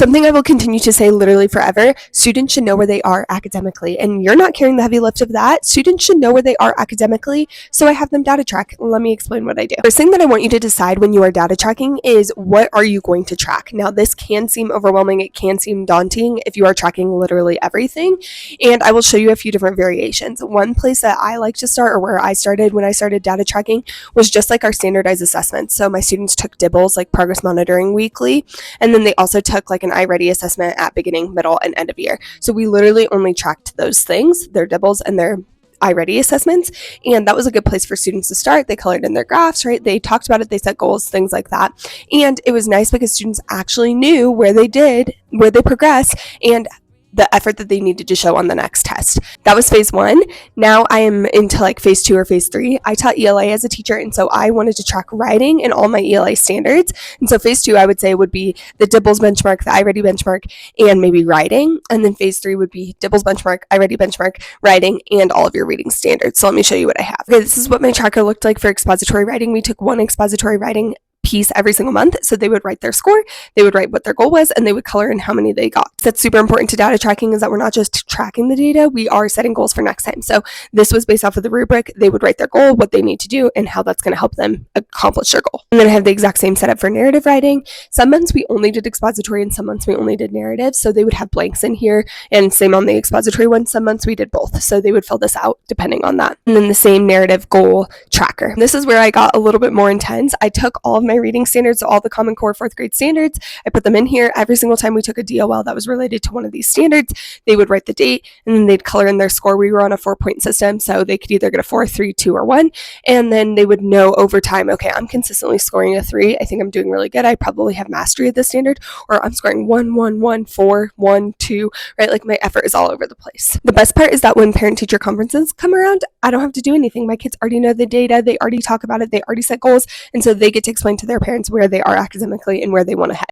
Something I will continue to say literally forever, students should know where they are academically, and you're not carrying the heavy lift of that. Students should know where they are academically, so I have them data track. Let me explain what I do. First thing that I want you to decide when you are data tracking is what are you going to track. Now, this can seem overwhelming, it can seem daunting if you are tracking literally everything, and I will show you a few different variations. One place that I like to start, or where I started when I started data tracking, was just like our standardized assessments. So my students took DIBELS, like progress monitoring weekly, and then they also took like an iReady assessment at beginning, middle, and end of year. So we literally only tracked those things, their DIBELS and their iReady assessments, and that was a good place for students to start. They colored in their graphs, right? They talked about it, they set goals, things like that. And it was nice because students actually knew where they progressed, and the effort that they needed to show on the next test. That was phase 1. Now I am into like phase 2 or phase 3. I taught ELA as a teacher, and so I wanted to track writing in all my ELA standards. And so phase 2, I would say, would be the DIBELS benchmark, the iReady benchmark, and maybe writing. And then phase 3 would be DIBELS benchmark, iReady benchmark, writing, and all of your reading standards. So let me show you what I have. Okay, this is what my tracker looked like for expository writing. We took one expository writing piece every single month. So they would write their score, they would write what their goal was, and they would color in how many they got. That's super important to data tracking, is that we're not just tracking the data, we are setting goals for next time. So this was based off of the rubric. They would write their goal, what they need to do, and how that's going to help them accomplish their goal. And then I have the exact same setup for narrative writing. Some months we only did expository, and some months we only did narrative. So they would have blanks in here, and same on the expository one. Some months we did both. So they would fill this out depending on that. And then the same narrative goal tracker. This is where I got a little bit more intense. I took all of my reading standards, all the Common Core 4th grade standards. I put them in here. Every single time we took a DOL that was related to one of these standards, they would write the date, and then they'd color in their score. We were on a 4-point system, so they could either get a 4, 3, 2, or 1, and then they would know over time, okay, I'm consistently scoring a 3. I think I'm doing really good. I probably have mastery of this standard, or I'm scoring 1, 1, 1, 4, 1, 2, right? Like my effort is all over the place. The best part is that when parent-teacher conferences come around, I don't have to do anything. My kids already know the data. They already talk about it. They already set goals, and so they get to explain to their parents where they are academically and where they want to head.